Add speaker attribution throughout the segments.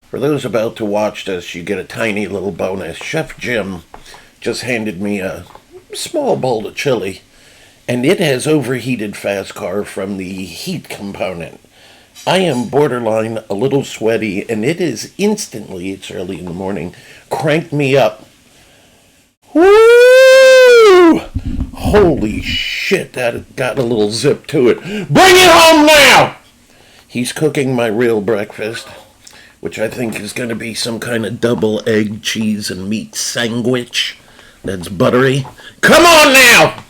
Speaker 1: For those about to watch this, you get a tiny little bonus. Chef Jim just handed me a small bowl of chili, and it has overheated fast car from the heat component. I am borderline a little sweaty, and it is instantly, it's early in the morning, cranked me up. Woo! Holy shit, that got a little zip to it. Bring it home now! He's cooking my real breakfast, which I think is going to be some kind of double egg, cheese, and meat sandwich that's buttery. Come on now!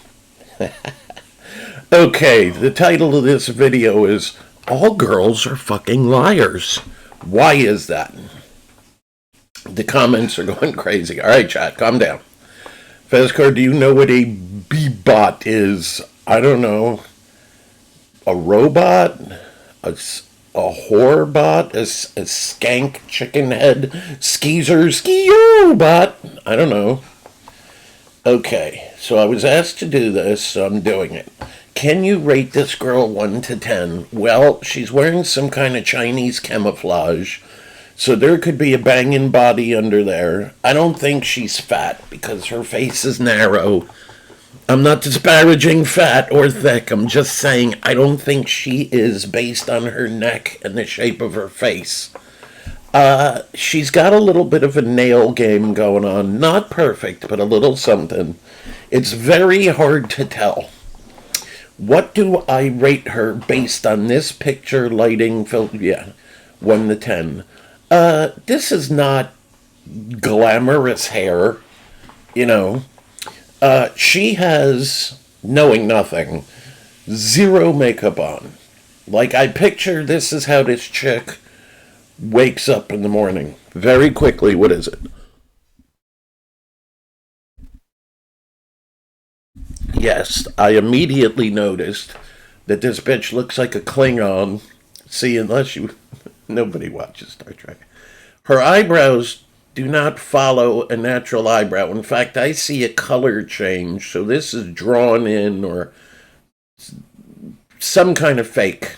Speaker 1: Okay, the title of this video is All Girls Are Fucking Liars. Why is that? The comments are going crazy. All right, chat, calm down. Fezcar, do you know what a B-bot is? I don't know. A robot? A whore bot? A skank chicken head? Skeezer ski bot? I don't know. Okay, so I was asked to do this, so I'm doing it. Can you rate this girl 1 to 10? Well, she's wearing some kind of Chinese camouflage, so there could be a banging body under there. I don't think she's fat because her face is narrow. I'm not disparaging fat or thick. I'm just saying I don't think she is based on her neck and the shape of her face. She's got a little bit of a nail game going on. Not perfect, but a little something. It's very hard to tell. What do I rate her based on this picture, lighting, film? Yeah, 1 to 10. This is not glamorous hair, you know. She has, knowing nothing, zero makeup on. Like, I picture this is how this chick wakes up in the morning. Very quickly, what is it? Yes, I immediately noticed that this bitch looks like a Klingon. See, unless you... Nobody watches Star Trek. Her eyebrows do not follow a natural eyebrow. In fact, I see a color change, so this is drawn in or some kind of fake.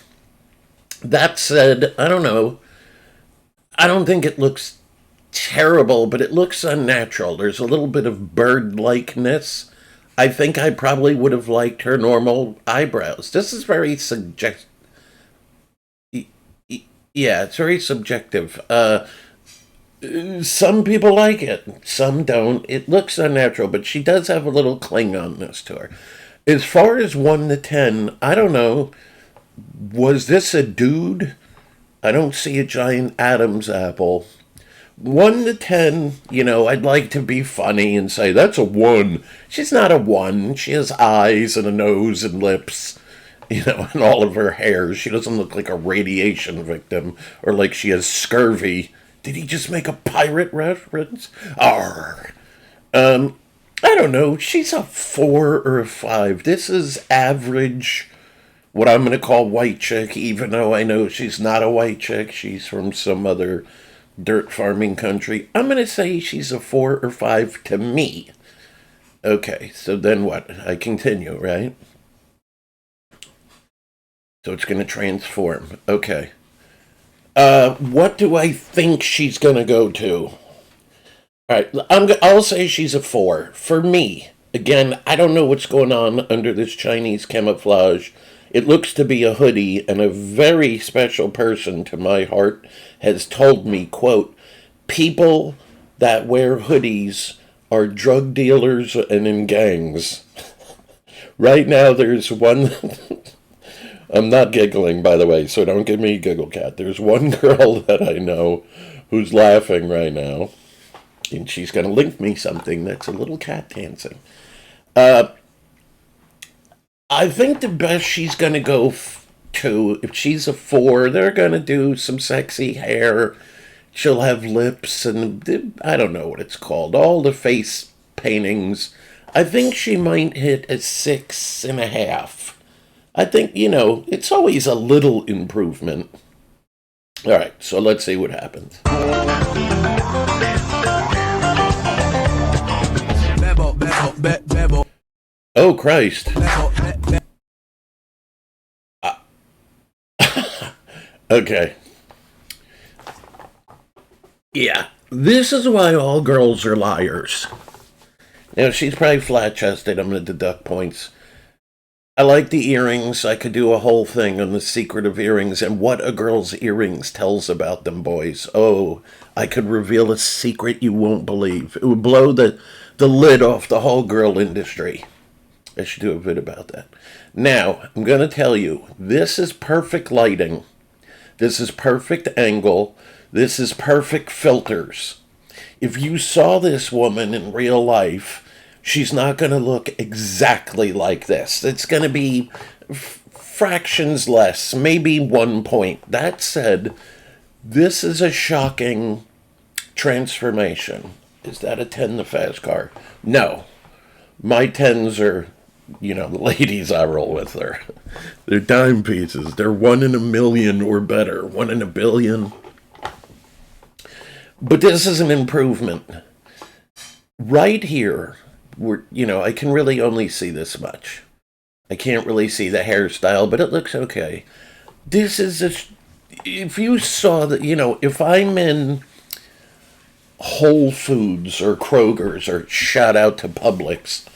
Speaker 1: That said, I don't know. I don't think it looks terrible, but it looks unnatural. There's a little bit of bird-likeness. I think I probably would have liked her normal eyebrows. This is very subjective. Yeah, it's very subjective. Some people like it, some don't. It looks unnatural, but she does have a little Klingonness to her. As far as 1 to 10, I don't know. Was this a dude? I don't see a giant Adam's apple. 1 to 10, you know, I'd like to be funny and say, that's a 1. She's not a 1. She has eyes and a nose and lips, you know, and all of her hair. She doesn't look like a radiation victim or like she has scurvy. Did he just make a pirate reference? Arr. I don't know. She's a 4 or a 5. This is average, what I'm going to call white chick, even though I know she's not a white chick. She's from some other dirt farming country. I'm going to say she's a 4 or 5 to me. Okay, so then what? I continue, right? So it's going to transform. Okay. What do I think she's going to go to? All right, I'll say she's a 4. For me, again, I don't know what's going on under this Chinese camouflage. It looks to be a hoodie, and a very special person to my heart has told me, quote, people that wear hoodies are drug dealers and in gangs. Right now, there's one... I'm not giggling, by the way, so don't give me a giggle cat. There's one girl that I know who's laughing right now, and she's going to link me something that's a little cat dancing. I think the best she's going to go to, if she's a 4, they're going to do some sexy hair. She'll have lips and I don't know what it's called. All the face paintings. I think she might hit a 6.5. I think, you know, it's always a little improvement. All right, so let's see what happens. Oh, Christ. Okay. Yeah, this is why all girls are liars. Now, she's probably flat chested. I'm going to deduct points. I like the earrings. I could do a whole thing on the secret of earrings and what a girl's earrings tells about them boys. Oh, I could reveal a secret you won't believe. It would blow the lid off the whole girl industry. I should do a vid about that. Now, I'm going to tell you, this is perfect lighting. This is perfect angle. This is perfect filters. If you saw this woman in real life, she's not going to look exactly like this. It's going to be fractions less, maybe 1 point. That said, this is a shocking transformation. Is that a 10, the fast car? No. My 10s are, the ladies I roll with are. They're dime pieces. They're 1 in a million or better. 1 in a billion. But this is an improvement. Right here, I can really only see this much. I can't really see the hairstyle, but it looks okay. This is if you saw that, if I'm in Whole Foods or Kroger's or shout out to Publix,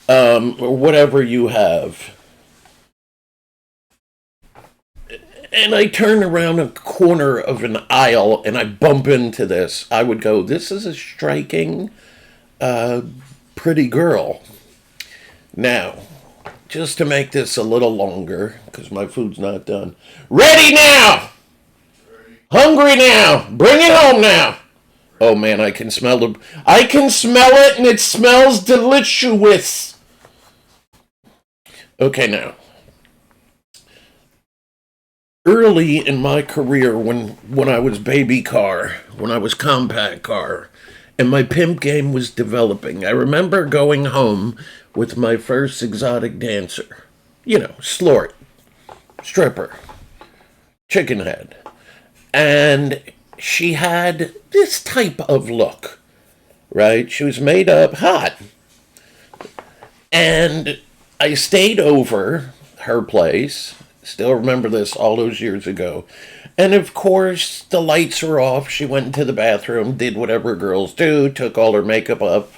Speaker 1: or whatever you have, and I turn around a corner of an aisle and I bump into this, I would go, this is a striking, pretty girl. Now, just to make this a little longer, because my food's not done. Ready now! Hungry now! Bring it home now! Oh man, I can smell it and it smells delicious! Okay, now. Early in my career, when I was baby car, when I was compact car, and my pimp game was developing, I remember going home with my first exotic dancer. Slort, stripper, chicken head. And she had this type of look, right? She was made up hot. And I stayed over her place. Still remember this all those years ago. And of course, the lights were off. She went into the bathroom, did whatever girls do, took all her makeup up,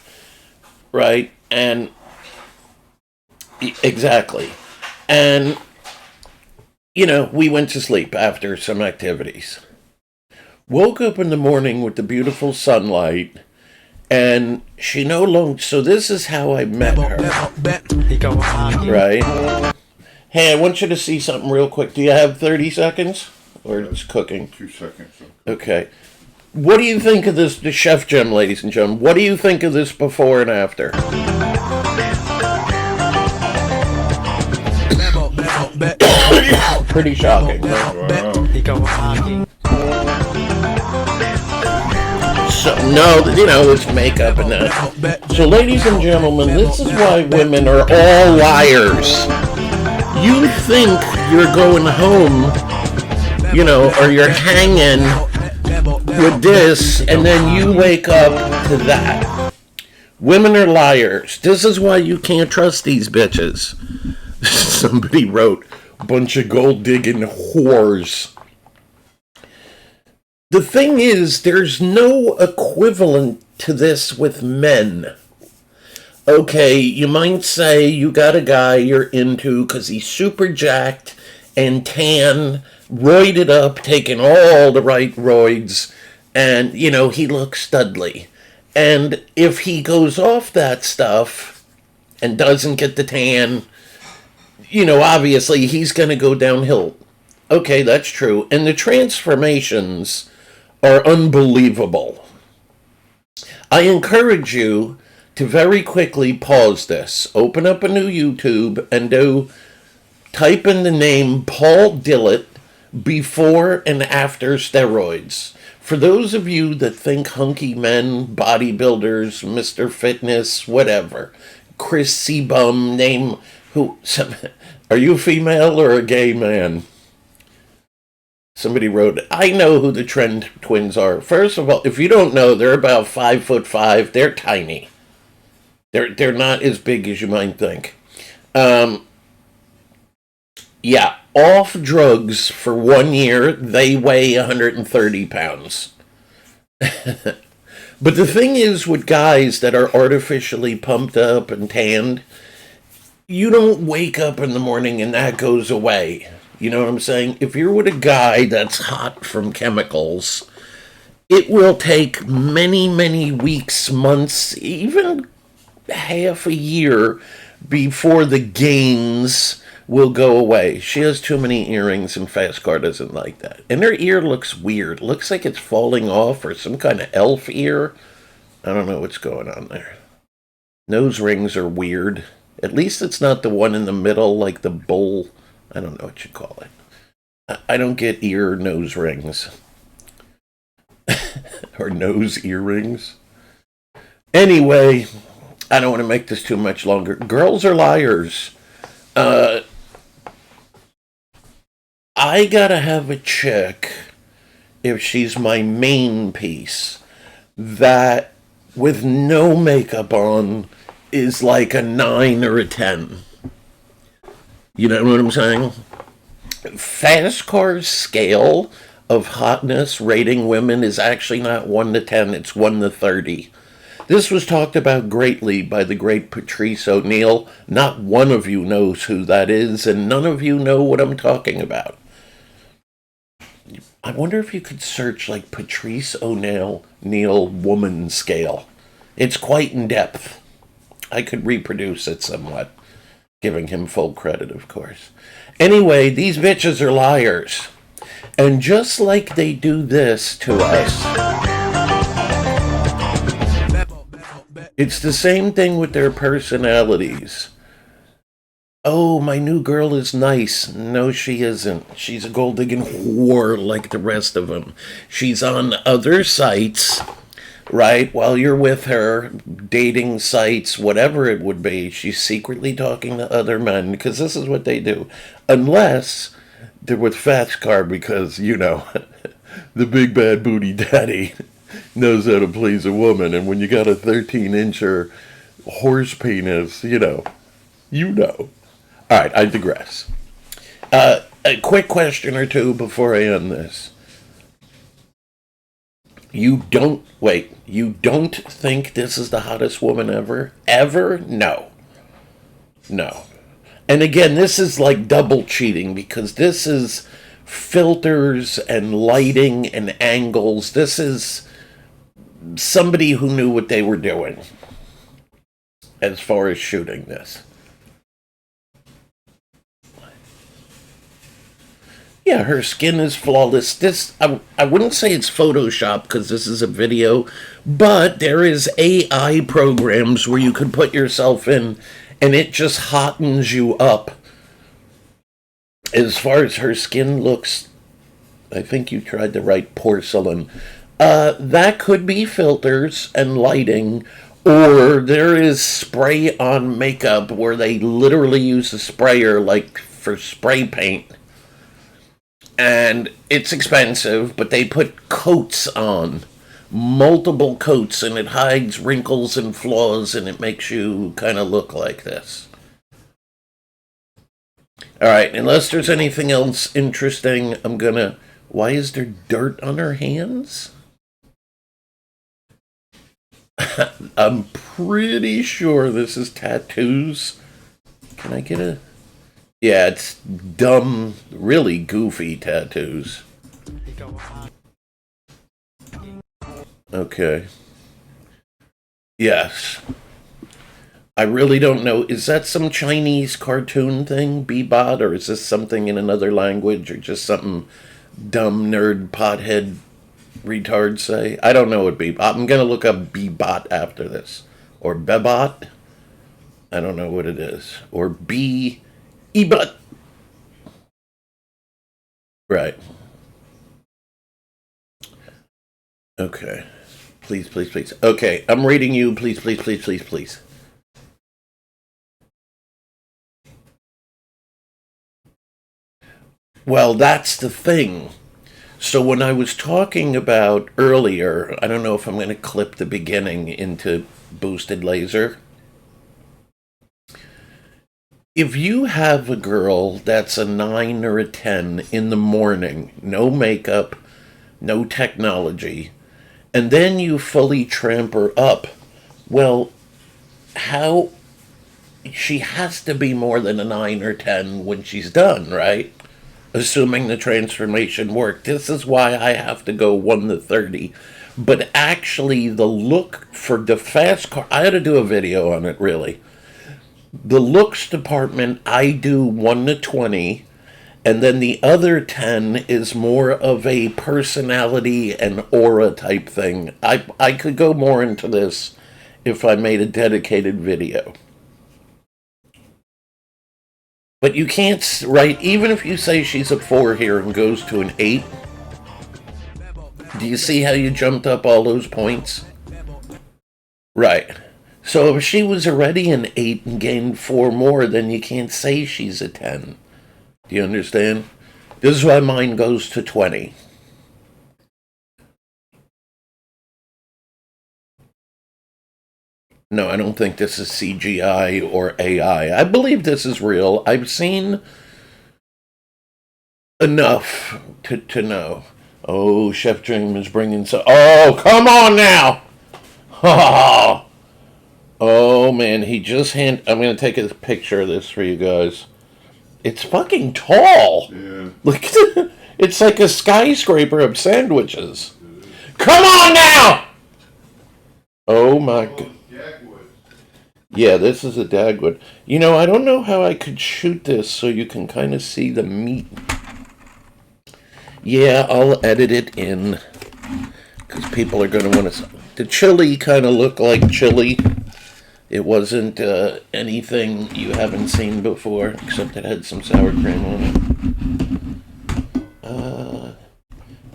Speaker 1: right? And exactly. And, we went to sleep after some activities. Woke up in the morning with the beautiful sunlight, and she no longer. So this is how I met her, right? Hey, I want you to see something real quick. Do you have 30 seconds? Or it's cooking?
Speaker 2: 2 seconds.
Speaker 1: Okay. What do you think of this, the Chef Jim, ladies and gentlemen? What do you think of this before and after? Pretty shocking.
Speaker 2: Wow.
Speaker 1: So, no, it's makeup and that. So, ladies and gentlemen, this is why women are all liars. You think you're going home, or you're hanging with this, and then you wake up to that. Women are liars. This is why you can't trust these bitches. Somebody wrote, bunch of gold digging whores. The thing is, there's no equivalent to this with men. Okay, you might say you got a guy you're into because he's super jacked and tan, roided up, taking all the right roids, and, he looks studly. And if he goes off that stuff and doesn't get the tan, obviously he's going to go downhill. Okay, that's true. And the transformations are unbelievable. I encourage you to very quickly pause this, open up a new YouTube, and type in the name Paul Dillett before and after steroids. For those of you that think hunky men, bodybuilders, Mr. Fitness, whatever, Chris Sebum, name who, are you a female or a gay man? Somebody wrote, I know who the Trend twins are. First of all, if you don't know, they're about 5'5". They're tiny. They're not as big as you might think. Yeah, off drugs for 1 year, they weigh 130 pounds. But the thing is with guys that are artificially pumped up and tanned, you don't wake up in the morning and that goes away. You know what I'm saying? If you're with a guy that's hot from chemicals, it will take many, many weeks, months, even half a year before the gains will go away. She has too many earrings and Fast Car doesn't like that. And her ear looks weird. Looks like it's falling off or some kind of elf ear. I don't know what's going on there. Nose rings are weird. At least it's not the one in the middle like the bull. I don't know what you call it. I don't get ear nose rings. Or nose earrings. Anyway, I don't want to make this too much longer. Girls are liars. I gotta have a chick, if she's my main piece, that with no makeup on is like a 9 or a 10. You know what I'm saying? Fast Car's scale of hotness rating women is actually not 1 to 10, it's 1 to 30. This was talked about greatly by the great Patrice O'Neill. Not one of you knows who that is, and none of you know what I'm talking about. I wonder if you could search like Patrice O'Neill woman scale. It's quite in depth. I could reproduce it somewhat, giving him full credit, of course. Anyway, these bitches are liars. And just like they do this to us, it's the same thing with their personalities. Oh, my new girl is nice. No, she isn't. She's a gold digging whore like the rest of them. She's on other sites, right? While you're with her, dating sites, whatever it would be, she's secretly talking to other men because this is what they do. Unless they're with Fast Car because, you know, the big bad booty daddy knows how to please a woman. And when you got a 13-incher horse penis, you know. All right, I digress. A quick question or two before I end this. You don't think this is the hottest woman ever? Ever? No. And again, this is like double cheating because this is filters and lighting and angles. This is somebody who knew what they were doing as far as shooting this. Yeah, her skin is flawless. I wouldn't say it's Photoshop because this is a video, but there is AI programs where you could put yourself in and it just hottens you up. As far as her skin looks, I think you tried to write porcelain. That could be filters and lighting, or there is spray on makeup where they literally use a sprayer like for spray paint. And it's expensive, but they put coats on, multiple coats, and it hides wrinkles and flaws, and it makes you kind of look like this. All right, unless there's anything else interesting, I'm gonna... Why is there dirt on her hands? I'm pretty sure this is tattoos. Can I get a... Yeah, it's dumb, really goofy tattoos. Okay. Yes. I really don't know. Is that some Chinese cartoon thing, Bebot, or is this something in another language, or just something dumb nerd pothead retard say? I don't know what Bebot. I'm gonna look up Bebot after this, or Bebot. I don't know what it is, or Ebot. Right. Okay. Please, please, please. Okay, I'm reading you. Please, please, please, please, please. Well, that's the thing. So when I was talking about earlier, I don't know if I'm going to clip the beginning into boosted laser. If you have a girl that's a 9 or a 10 in the morning, no makeup, no technology, and then you fully tramp her up. Well, how she has to be more than a 9 or 10 when she's done, right? Assuming the transformation worked. This is why I have to go 1 to 30. But actually, the look for the fast car, I had to do a video on it, really. The looks department, I do 1 to 20. And then the other 10 is more of a personality and aura type thing. I could go more into this if I made a dedicated video. But you can't, right? Even if you say she's a 4 here and goes to an 8, do you see how you jumped up all those points? Right. So if she was already an 8 and gained 4 more, then you can't say she's a 10. Do you understand? This is why mine goes to 20. No, I don't think this is CGI or AI. I believe this is real. I've seen enough to know. Oh, Chef Dream is bringing some. Oh, come on now! Oh, oh man, he just I'm going to take a picture of this for you guys. It's fucking tall.
Speaker 3: Yeah.
Speaker 1: Look, it's like a skyscraper of sandwiches. Come on now! Oh my god. Yeah, this is a Dagwood. You know, I don't know how I could shoot this so you can kind of see the meat. Yeah, I'll edit it in. Because people are going to want to... The chili kind of looked like chili. It wasn't anything you haven't seen before, except it had some sour cream on it.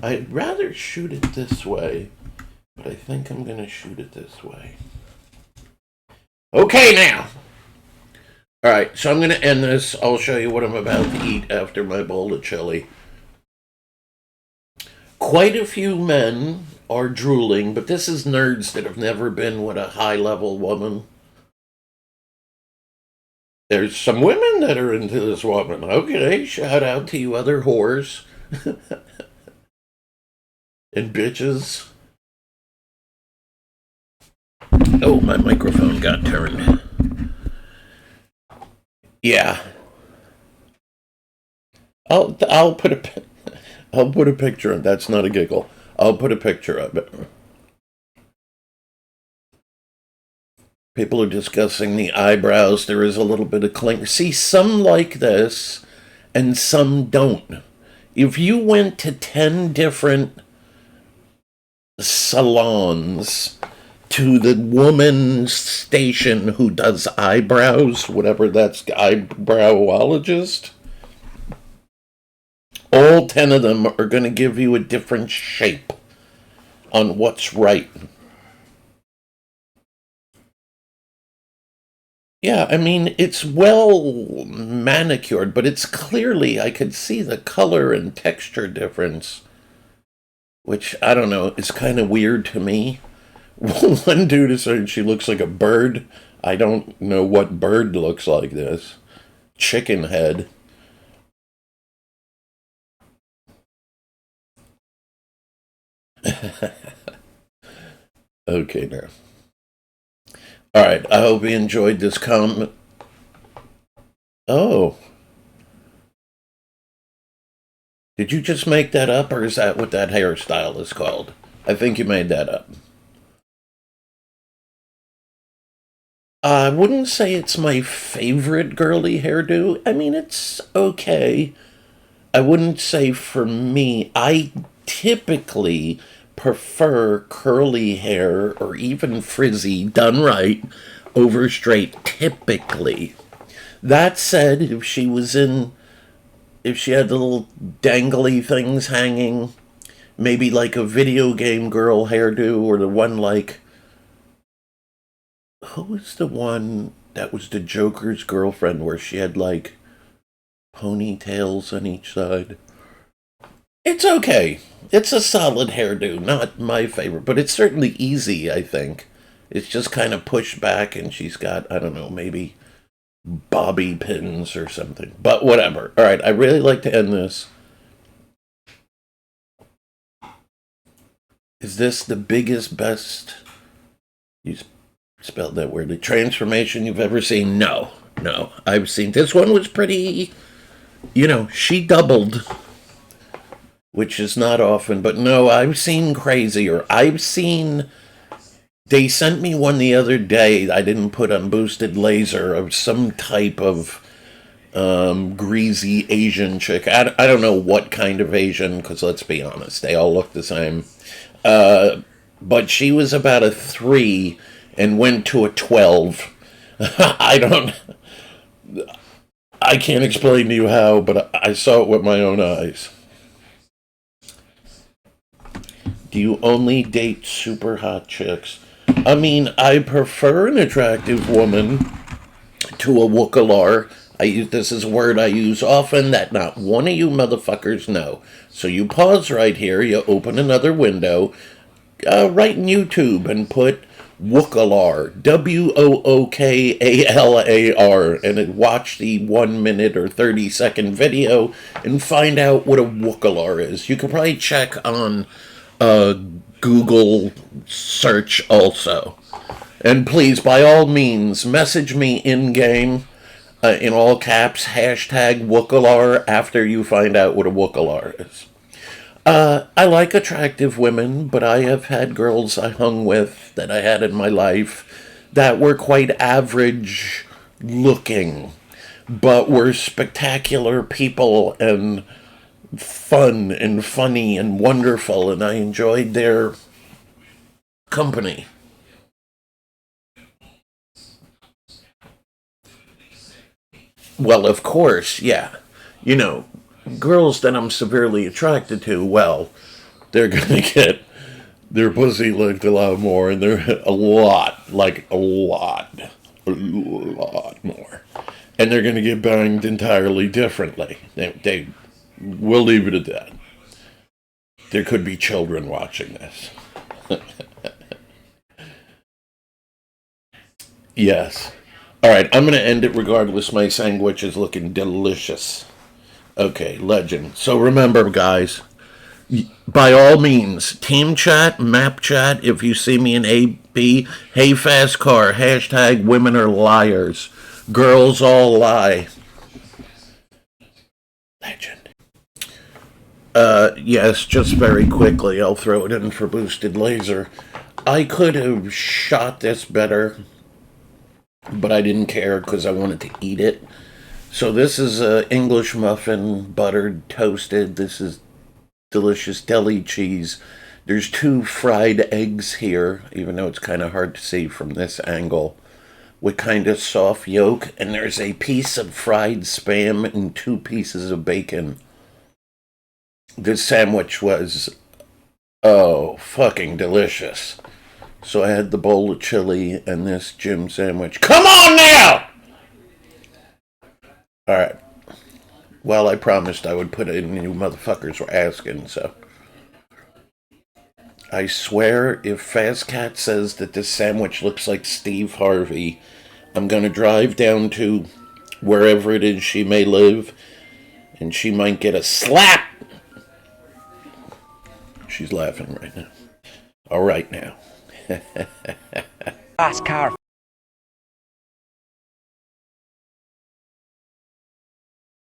Speaker 1: I'd rather shoot it this way, but I think I'm going to shoot it this way. Okay, now. Alright, so I'm going to end this. I'll show you what I'm about to eat after my bowl of chili. Quite a few men are drooling, but this is nerds that have never been with a high-level woman. There's some women that are into this woman. Okay, shout out to you other whores. And bitches. Oh, my microphone got turned. Yeah. I'll put a picture of. That's not a giggle. I'll put a picture of it. People are discussing the eyebrows. There is a little bit of cling. See, some like this, and some don't. If you went to 10 different salons to the woman's station who does eyebrows, whatever that's, eyebrowologist, all 10 of them are going to give you a different shape on what's right. Yeah, I mean, it's well manicured, but it's clearly, I could see the color and texture difference, which, I don't know, is kind of weird to me. One dude is saying she looks like a bird. I don't know what bird looks like this. Chicken head. Okay, now. Alright, I hope you enjoyed this comment. Oh. Did you just make that up, or is that what that hairstyle is called? I think you made that up. I wouldn't say it's my favorite girly hairdo. I mean, it's okay. I wouldn't say for me. I typically prefer curly hair or even frizzy done right over straight, typically. That said, if she had the little dangly things hanging, maybe like a video game girl hairdo, or the one like, who was the one that was the Joker's girlfriend where she had like ponytails on each side? It's okay. It's a solid hairdo, not my favorite, but it's certainly easy, I think. It's just kind of pushed back, and she's got, I don't know, maybe bobby pins or something. But whatever. All right, I really like to end this Is this the biggest, best, you spelled that weirdly, transformation you've ever seen? No. I've seen, this one was pretty, she doubled, which is not often, but no, I've seen crazier. They sent me one the other day. I didn't put on boosted laser of some type of greasy Asian chick. I don't know what kind of Asian, because let's be honest, they all look the same. But she was about a 3 and went to a 12. I can't explain to you how, but I saw it with my own eyes. Do you only date super hot chicks? I mean, I prefer an attractive woman to a wookalar. This is a word I use often that not one of you motherfuckers know. So you pause right here, you open another window, write in YouTube and put wookalar, WOOKALAR, and watch the 1 minute or 30-second video and find out what a wookalar is. You can probably check on Google search also. And please, by all means, message me in-game, in all caps, hashtag Wookalar, after you find out what a Wookalar is. I like attractive women, but I have had girls I hung with that I had in my life that were quite average looking, but were spectacular people and fun and funny and wonderful, and I enjoyed their company. Well, of course, yeah. Girls that I'm severely attracted to, well, they're gonna get their pussy licked a lot more, and they're a lot more. And they're gonna get banged entirely differently. We'll leave it at that. There could be children watching this. Yes. Alright, I'm gonna end it regardless. My sandwich is looking delicious. Okay, legend. So remember, guys, by all means, team chat, map chat, if you see me in AB, hey fast car, hashtag women are liars. Girls all lie. Legend. Yes, just very quickly, I'll throw it in for boosted laser. I could have shot this better, but I didn't care because I wanted to eat it. So this is a English muffin, buttered, toasted. This is delicious deli cheese. There's 2 fried eggs here, even though it's kind of hard to see from this angle, with kind of soft yolk. And there's a piece of fried Spam and 2 pieces of bacon. This sandwich was, fucking delicious. So I had the bowl of chili and this gym sandwich. Come on now! Alright. Well, I promised I would put it in, you motherfuckers were asking, so. I swear, if Fast Cat says that this sandwich looks like Steve Harvey, I'm gonna drive down to wherever it is she may live, and she might get a slap! She's laughing right now. Alright now.
Speaker 2: Fast car.